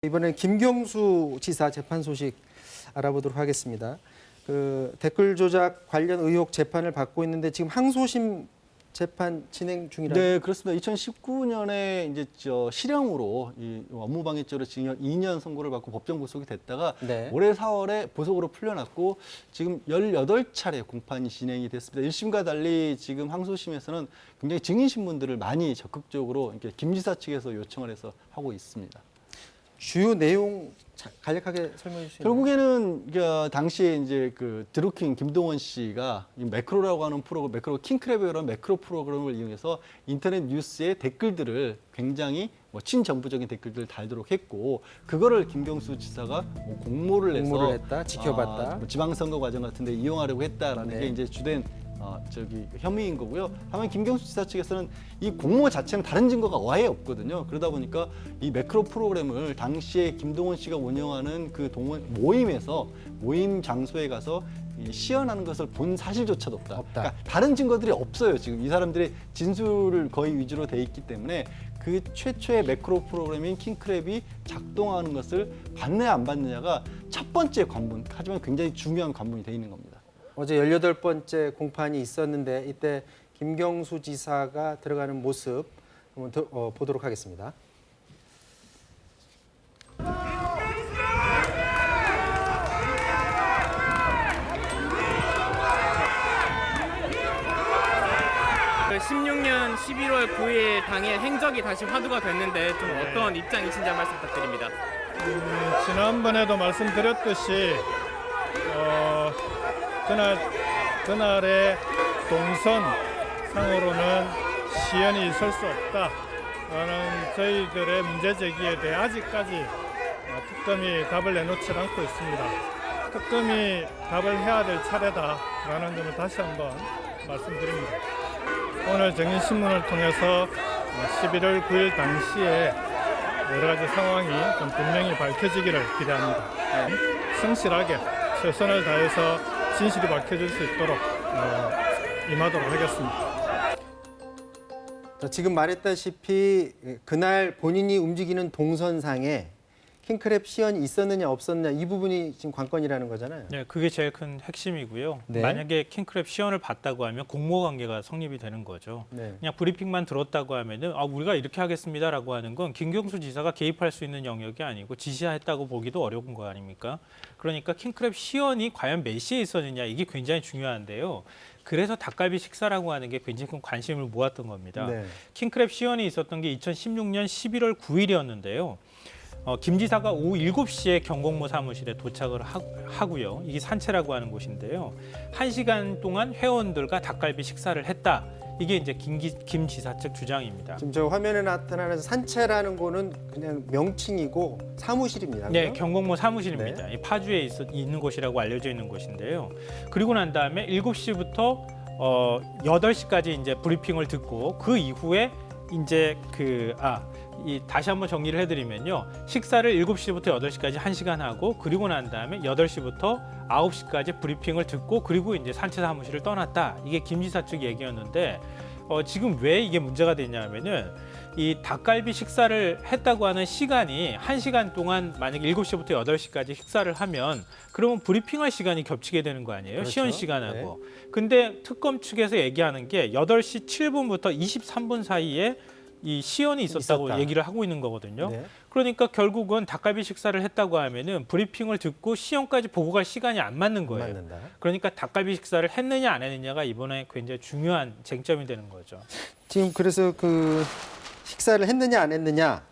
이번엔 김경수 지사 재판 소식 알아보도록 하겠습니다. 그 댓글 조작 관련 의혹 재판을 받고 있는데 지금 항소심 재판 진행 중이라고. 네, 그렇습니다. 2019년에 이제 실형으로 이 업무방해죄로 징역 2년 선고를 받고 법정 구속이 됐다가 네. 올해 4월에 보석으로 풀려났고 지금 18차례 공판이 진행이 됐습니다. 1심과 달리 지금 항소심에서는 굉장히 증인 신문들을 많이 적극적으로 이렇게 김 지사 측에서 요청을 해서 하고 있습니다. 주요 내용 간략하게 설명해 주시면. 결국에는 당시에 이제 그 드루킹 김동원 씨가 이 매크로라고 하는 프로그램, 매크로 킹크랩이라는 매크로 프로그램을 이용해서 인터넷 뉴스에 댓글들을 굉장히 친정부적인 댓글들을 달도록 했고, 그거를 김경수 지사가 공모를 해서 했다, 지켜봤다. 지방선거 과정 같은데 이용하려고 했다라는 네. 게 이제 주된 혐의인 거고요. 다만 김경수 지사 측에서는 이 공모 자체는 다른 증거가 아예 없거든요. 그러다 보니까 이 매크로 프로그램을 당시에 김동원 씨가 운영하는 그 모임에서 모임 장소에 가서 시연하는 것을 본 사실조차도 없다. 그러니까 다른 증거들이 없어요. 지금 이 사람들의 진술을 거의 위주로 돼 있기 때문에 그 최초의 매크로 프로그램인 킹크랩이 작동하는 것을 받느냐 안 받느냐가 첫 번째 관문, 하지만 굉장히 중요한 관문이 돼 있는 겁니다. 어제 18번째 공판이 있었는데 이때 김경수 지사가 들어가는 모습 한번 보도록 하겠습니다. 그 16년 11월 9일 당일 행적이 다시 화두가 됐는데 좀 어떤 입장이신지 한 말씀 부탁드립니다. 지난번에도 말씀드렸듯이 그날의 동선상으로는 시연이 있을 수 없다라는 저희들의 문제 제기에 대해 아직까지 특검이 답을 내놓지 않고 있습니다. 특검이 답을 해야 될 차례다라는 점을 다시 한번 말씀드립니다. 오늘 정인신문을 통해서 11월 9일 당시에 여러 가지 상황이 좀 분명히 밝혀지기를 기대합니다. 성실하게 최선을 다해서 진실이 밝혀질 수 있도록 임하도록 하겠습니다. 지금 말했다시피 그날 본인이 움직이는 동선상에 킹크랩 시연이 있었느냐 없었느냐 이 부분이 지금 관건이라는 거잖아요. 네, 그게 제일 큰 핵심이고요. 네. 만약에 킹크랩 시연을 봤다고 하면 공모 관계가 성립이 되는 거죠. 네. 그냥 브리핑만 들었다고 하면은 우리가 이렇게 하겠습니다라고 하는 건 김경수 지사가 개입할 수 있는 영역이 아니고 지시했다고 보기도 어려운 거 아닙니까? 그러니까 킹크랩 시연이 과연 몇 시에 있었느냐 이게 굉장히 중요한데요. 그래서 닭갈비 식사라고 하는 게 굉장히 큰 관심을 모았던 겁니다. 네. 킹크랩 시연이 있었던 게 2016년 11월 9일이었는데요. 김 지사가 오후 7시에 경공모 사무실에 도착을 하고요. 이게 산채라고 하는 곳인데요. 1시간 동안 회원들과 닭갈비 식사를 했다. 이게 이제 김 지사 측 주장입니다. 지금 저 화면에 나타나는 산채라는 곳은 그냥 명칭이고 사무실입니다. 네, 그죠? 경공모 사무실입니다. 네. 이 파주에 있는 곳이라고 알려져 있는 곳인데요. 그리고 난 다음에 7시부터 8시까지 이제 브리핑을 듣고 그 이후에 이제 다시 한번 정리를 해드리면요. 식사를 7시부터 8시까지 1시간 하고 그리고 난 다음에 8시부터 9시까지 브리핑을 듣고 그리고 이제 산채 사무실을 떠났다. 이게 김 지사 측 얘기였는데 지금 왜 이게 문제가 되냐면은 이 닭갈비 식사를 했다고 하는 시간이 1시간 동안 만약에 7시부터 8시까지 식사를 하면 그러면 브리핑할 시간이 겹치게 되는 거 아니에요? 그렇죠. 시연 시간하고. 근데 특검 측에서 얘기하는 게 8시 7분부터 23분 사이에 이 시연이 있었다고 얘기를 하고 있는 거거든요. 네. 그러니까 결국은 닭갈비 식사를 했다고 하면은 브리핑을 듣고 시연까지 보고 갈 시간이 안 맞는 거예요. 맞는다. 그러니까 닭갈비 식사를 했느냐 안 했느냐가 이번에 굉장히 중요한 쟁점이 되는 거죠. 지금 그래서 그 식사를 했느냐 안 했느냐,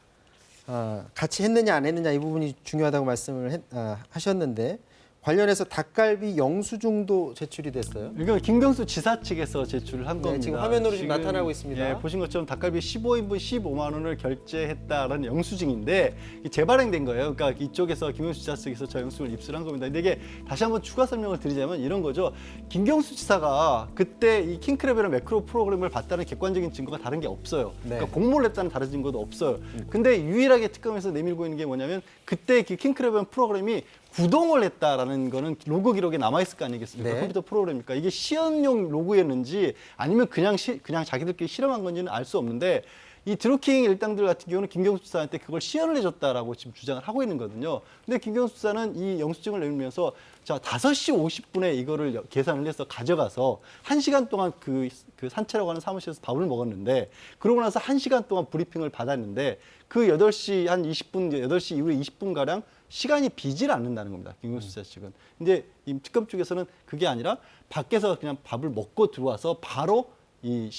같이 했느냐 안 했느냐 이 부분이 중요하다고 말씀을 하셨는데 관련해서 닭갈비 영수증도 제출이 됐어요. 이건 김경수 지사 측에서 제출을 한 네, 겁니다. 지금 화면으로 지금 나타나고 있습니다. 예, 보신 것처럼 닭갈비 15인분 15만 원을 결제했다라는 영수증인데 재발행된 거예요. 그러니까 이쪽에서 김경수 지사 측에서 저 영수증을 입수한 겁니다. 근데 이게 다시 한번 추가 설명을 드리자면 이런 거죠. 김경수 지사가 그때 이 킹크랩이라는 매크로 프로그램을 봤다는 객관적인 증거가 다른 게 없어요. 네. 그러니까 공모를 했다는 다른 증거도 없어요. 근데 유일하게 특검에서 내밀고 있는 게 뭐냐면 그때 그 킹크랩이라는 프로그램이 구동을 했다라는 거는 로그 기록에 남아있을 거 아니겠습니까? 네. 컴퓨터 프로그램이니까 이게 시연용 로그였는지 아니면 그냥 자기들끼리 실험한 건지는 알 수 없는데 이 드루킹 일당들 같은 경우는 김경수 지사한테 그걸 시연을 해줬다라고 지금 주장을 하고 있는 거거든요. 근데 김경수 지사는 이 영수증을 내밀면서 자 5시 50분에 이거를 계산을 해서 가져가서 1시간 동안 그 산채라고 하는 사무실에서 밥을 먹었는데 그러고 나서 1시간 동안 브리핑을 받았는데 그 8시 한 20분, 8시 이후에 20분가량 시간이 비질 않는다는 겁니다. 김경수 지사 측은. 근데 이 특검 쪽에서는 그게 아니라 밖에서 그냥 밥을 먹고 들어와서 바로 이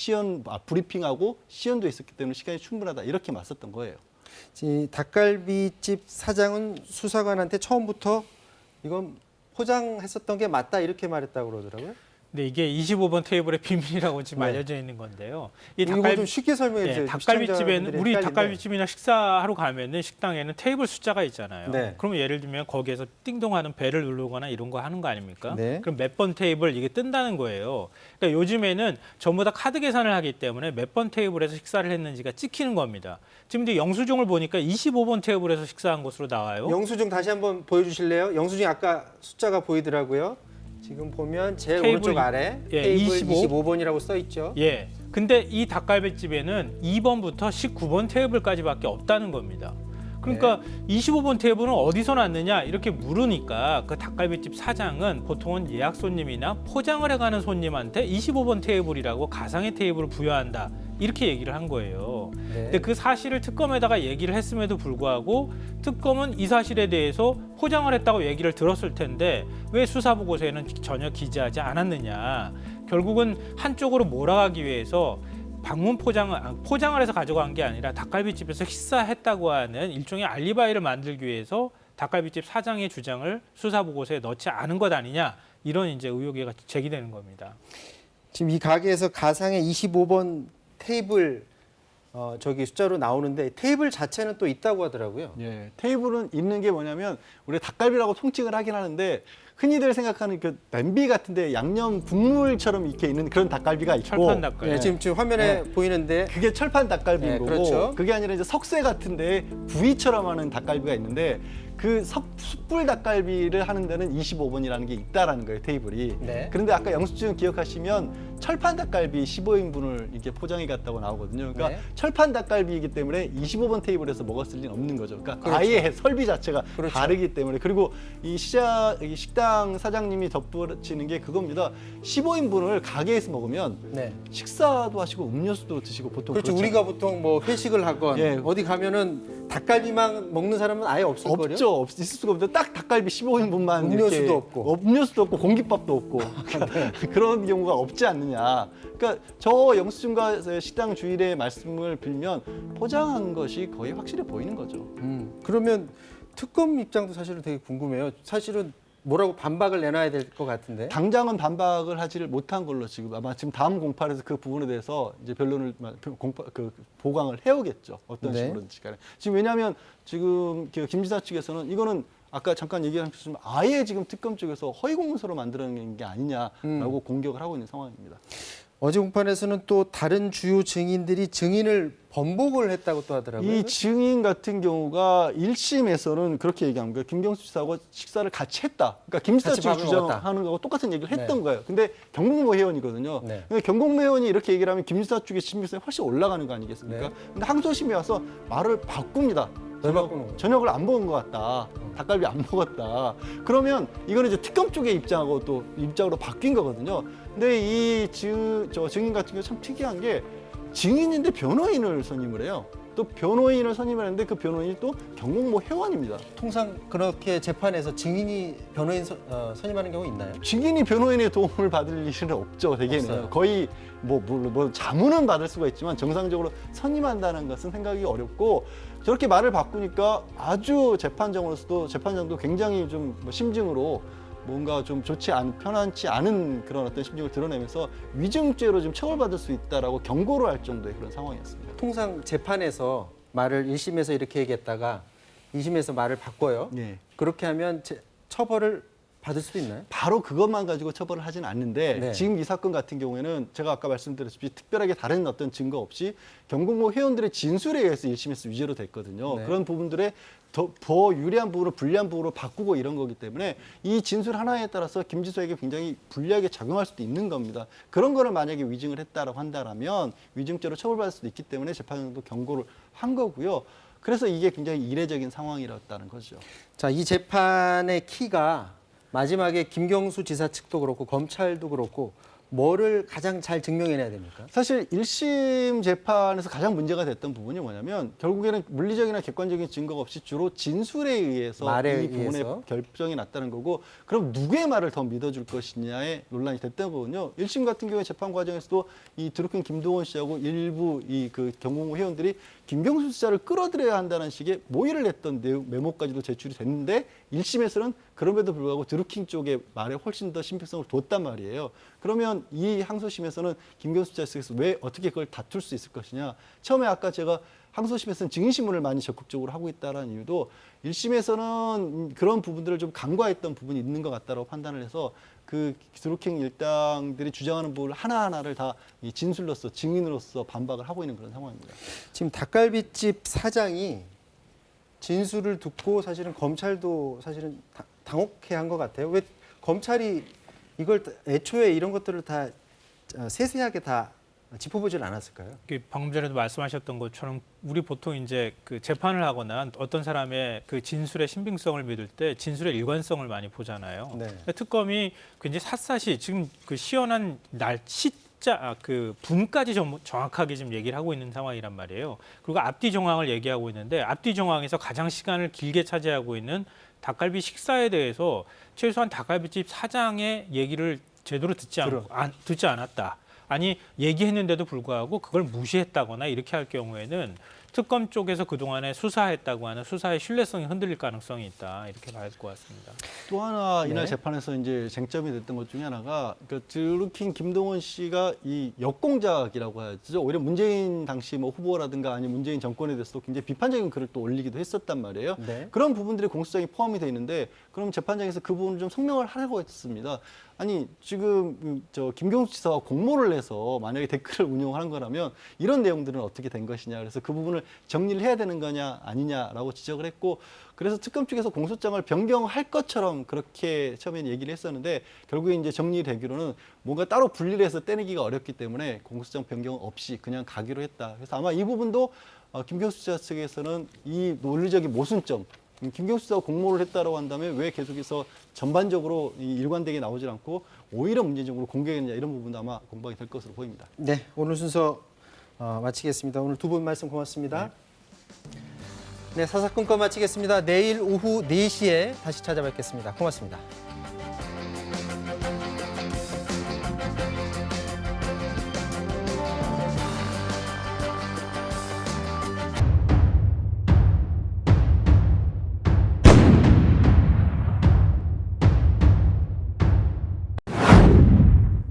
브리핑하고 시연도 있었기 때문에 시간이 충분하다. 이렇게 맞섰던 거예요. 이 닭갈비집 사장은 수사관한테 처음부터 이건 포장했었던 게 맞다 이렇게 말했다고 그러더라고요. 근데 이게 25번 테이블의 비밀이라고 지금 네. 알려져 있는 건데요. 이 이거 좀 쉽게 설명해 주세요. 닭갈비집에는 우리 시청자분들이 닭갈비집이나 식사하러 가면은 식당에는 테이블 숫자가 있잖아요. 네. 그러면 예를 들면 거기에서 띵동하는 벨을 누르거나 이런 거 하는 거 아닙니까? 네. 그럼 몇 번 테이블 이게 뜬다는 거예요. 그러니까 요즘에는 전부 다 카드 계산을 하기 때문에 몇 번 테이블에서 식사를 했는지가 찍히는 겁니다. 지금 이제 영수증을 보니까 25번 테이블에서 식사한 것으로 나와요. 영수증 다시 한번 보여주실래요? 영수증 아까 숫자가 보이더라고요. 지금 보면 제일 테이블, 오른쪽 아래 예, 테이블 25. 25번이라고 써 있죠. 예. 근데 이 닭갈비집에는 2번부터 19번 테이블까지밖에 없다는 겁니다. 그러니까 25번 테이블은 어디서 났느냐 이렇게 물으니까 그 닭갈비집 사장은 보통은 예약 손님이나 포장을 해가는 손님한테 25번 테이블이라고 가상의 테이블을 부여한다 이렇게 얘기를 한 거예요. 네. 근데 그 사실을 특검에다가 얘기를 했음에도 불구하고 특검은 이 사실에 대해서 포장을 했다고 얘기를 들었을 텐데 왜 수사보고서에는 전혀 기재하지 않았느냐. 결국은 한쪽으로 몰아가기 위해서 방문 포장을 해서 가져간 게 아니라 닭갈비집에서 식사했다고 하는 일종의 알리바이를 만들기 위해서 닭갈비집 사장의 주장을 수사보고서에 넣지 않은 것 아니냐 이런 이제 의혹이 제기되는 겁니다. 지금 이 가게에서 가상의 25번 테이블 저기 숫자로 나오는데 테이블 자체는 또 있다고 하더라고요. 예, 테이블은 있는 게 뭐냐면 우리 닭갈비라고 통칭을 하긴 하는데 흔히들 생각하는 그 냄비 같은데 양념 국물처럼 이렇게 있는 그런 닭갈비가 있고 철판 닭갈비. 네, 지금 화면에 보이는데 그게 철판 닭갈비인 네, 거고 그렇죠. 그게 아니라 이제 석쇠 같은데 구이처럼 하는 닭갈비가 있는데 그 숯불 닭갈비를 하는 데는 25번이라는 게 있다라는 거예요, 테이블이. 네. 그런데 아까 영수증 기억하시면 철판 닭갈비 15인분을 이렇게 포장해 갔다고 나오거든요. 그러니까 네. 철판 닭갈비이기 때문에 25번 테이블에서 먹었을 리는 없는 거죠. 그러니까 그렇죠. 아예 설비 자체가 그렇죠. 다르기 때문에 그리고 이 식당 사장님이 덧붙이는 게 그겁니다. 15인분을 가게에서 먹으면 네. 식사도 하시고 음료수도 드시고 보통 그렇죠. 그렇잖아요. 우리가 보통 뭐 회식을 하건 예. 어디 가면은 닭갈비만 먹는 사람은 아예 없을 거요. 없죠. 있을 수가 없는데 딱 닭갈비 15인분만 음료수도 이렇게 없고. 음료수도 없고 공깃밥도 없고 그런 경우가 없지 않느냐. 그러니까 저 영수증과 식당 주일의 말씀을 빌면 포장한 것이 거의 확실해 보이는 거죠. 그러면 특검 입장도 사실은 되게 궁금해요. 사실은 뭐라고 반박을 내놔야 될 것 같은데. 당장은 반박을 하지를 못한 걸로 지금 아마 지금 다음 공판에서 그 부분에 대해서 이제 변론을 보강을 해오겠죠. 어떤 네. 식으로든지 간에. 지금 왜냐하면 지금 김 지사 측에서는 이거는 아까 잠깐 얘기한 것처럼 아예 지금 특검 쪽에서 허위 공문서로 만들어낸 게 아니냐라고 공격을 하고 있는 상황입니다. 어제 공판에서는 또 다른 주요 증인들이 증인을 번복을 했다고 또 하더라고요. 이 증인 같은 경우가 1심에서는 그렇게 얘기합니다. 김경수 지사하고 식사를 같이 했다. 그러니까 김 지사 같이 측이 밥을 먹었다. 주장하는 거하고 똑같은 얘기를 했던 네. 거예요. 근데 경공모 회원이거든요. 네. 근데 경공모 회원이 이렇게 얘기를 하면 김 지사 쪽의 신빙성이 훨씬 올라가는 거 아니겠습니까? 네. 근데 항소심에 와서 말을 바꿉니다. 왜 바꾸는 거예요? 저녁을 안 먹은 것 같다. 닭갈비 안 먹었다. 그러면 이거는 이제 특검 쪽의 입장하고 또 입장으로 바뀐 거거든요. 근데 이 증인 같은 경우 참 특이한 게 증인인데 변호인을 선임을 해요. 또 변호인을 선임을 했는데 그 변호인이 또 경공모 회원입니다. 통상 그렇게 재판에서 증인이 변호인 선임하는 경우 있나요? 증인이 변호인의 도움을 받을 일은 없죠. 대개는 없어요. 거의 뭐 자문은 받을 수가 있지만 정상적으로 선임한다는 것은 생각이 어렵고 저렇게 말을 바꾸니까 아주 재판장도 굉장히 좀뭐 심증으로 뭔가 좀 편안치 않은 그런 어떤 심증을 드러내면서 위증죄로 좀 처벌받을 수 있다라고 경고를 할 정도의 그런 상황이었습니다. 통상 재판에서 말을 1심에서 이렇게 얘기했다가 2심에서 말을 바꿔요. 예. 그렇게 하면 처벌을 받을 수도 있나요? 바로 그것만 가지고 처벌을 하진 않는데 네. 지금 이 사건 같은 경우에는 제가 아까 말씀드렸듯이 특별하게 다른 어떤 증거 없이 경공모 회원들의 진술에 의해서 1심에서 유죄로 됐거든요. 네. 그런 부분들에 더 유리한 부분으로 불리한 부분으로 바꾸고 이런 거기 때문에 이 진술 하나에 따라서 김지수에게 굉장히 불리하게 작용할 수도 있는 겁니다. 그런 거를 만약에 위증을 했다라고 한다면 위증죄로 처벌받을 수도 있기 때문에 재판장도 경고를 한 거고요. 그래서 이게 굉장히 이례적인 상황이었다는 거죠. 자, 이 재판의 키가 마지막에 김경수 지사 측도 그렇고 검찰도 그렇고 뭐를 가장 잘 증명해내야 됩니까? 사실 1심 재판에서 가장 문제가 됐던 부분이 뭐냐면 결국에는 물리적이나 객관적인 증거가 없이 주로 진술에 의해서 말에 이 부분의 의해서. 결정이 났다는 거고 그럼 누구의 말을 더 믿어줄 것이냐의 논란이 됐던 거거든요. 1심 같은 경우에 재판 과정에서도 이 드루킹 김동원 씨하고 일부 이 그 경공모 회원들이 김경수 지사를 끌어들여야 한다는 식의 모의를 했던 내용 메모까지도 제출이 됐는데 1심에서는 그럼에도 불구하고 드루킹 쪽의 말에 훨씬 더 신빙성을 뒀단 말이에요. 그러면 이 항소심에서는 김경수 지사 측에서 왜 어떻게 그걸 다툴 수 있을 것이냐. 처음에 아까 제가 항소심에서는 증인신문을 많이 적극적으로 하고 있다는 이유도 1심에서는 그런 부분들을 좀 간과했던 부분이 있는 것 같다고 판단을 해서 그 드루킹 일당들이 주장하는 부분을 하나하나를 다 이 진술로서 증인으로서 반박을 하고 있는 그런 상황입니다. 지금 닭갈비집 사장이 진술을 듣고 사실은 검찰도 사실은 당혹해한 것 같아요. 왜 검찰이 이걸 애초에 이런 것들을 다 세세하게 다 짚어보질 않았을까요? 방금 전에도 말씀하셨던 것처럼 우리 보통 이제 그 재판을 하거나 어떤 사람의 그 진술의 신빙성을 믿을 때 진술의 일관성을 많이 보잖아요. 네. 특검이 굉장히 샅샅이 지금 그 시연한 날 시자 그 분까지 정확하게 지금 얘기를 하고 있는 상황이란 말이에요. 그리고 앞뒤 정황을 얘기하고 있는데 앞뒤 정황에서 가장 시간을 길게 차지하고 있는 닭갈비 식사에 대해서 최소한 닭갈비집 사장의 얘기를 제대로 듣지 않았다. 아니 얘기했는데도 불구하고 그걸 무시했다거나 이렇게 할 경우에는 특검 쪽에서 그동안에 수사했다고 하는 수사의 신뢰성이 흔들릴 가능성이 있다. 이렇게 봐야 될 것 같습니다. 또 하나 이날 네. 재판에서 이제 쟁점이 됐던 것 중에 하나가 그 드루킹 김동원 씨가 이 역공작이라고 하죠. 오히려 문재인 당시 뭐 후보라든가 아니면 문재인 정권에 대해서도 굉장히 비판적인 글을 또 올리기도 했었단 말이에요. 네. 그런 부분들이 공소장에 포함이 돼 있는데 그럼 재판장에서 그 부분을 좀 성명을 하라고 했습니다. 아니 지금 저 김경수 지사와 공모를 해서 만약에 댓글을 운영하는 거라면 이런 내용들은 어떻게 된 것이냐. 그래서 그 부분을 정리를 해야 되는 거냐 아니냐라고 지적을 했고 그래서 특검 측에서 공소장을 변경할 것처럼 그렇게 처음에 얘기를 했었는데 결국에 이제 정리되기로는 뭔가 따로 분리를 해서 떼내기가 어렵기 때문에 공소장 변경 없이 그냥 가기로 했다. 그래서 아마 이 부분도 김경수 지사 측에서는 이 논리적인 모순점 김경수 지사가 공모를 했다라고 한다면 왜 계속해서 전반적으로 일관되게 나오질 않고 오히려 문제적으로 공개했느냐 이런 부분도 아마 공방이 될 것으로 보입니다. 네, 오늘 순서 마치겠습니다. 오늘 두 분 말씀 고맙습니다. 네, 사사건건 마치겠습니다. 내일 오후 4시에 다시 찾아뵙겠습니다. 고맙습니다.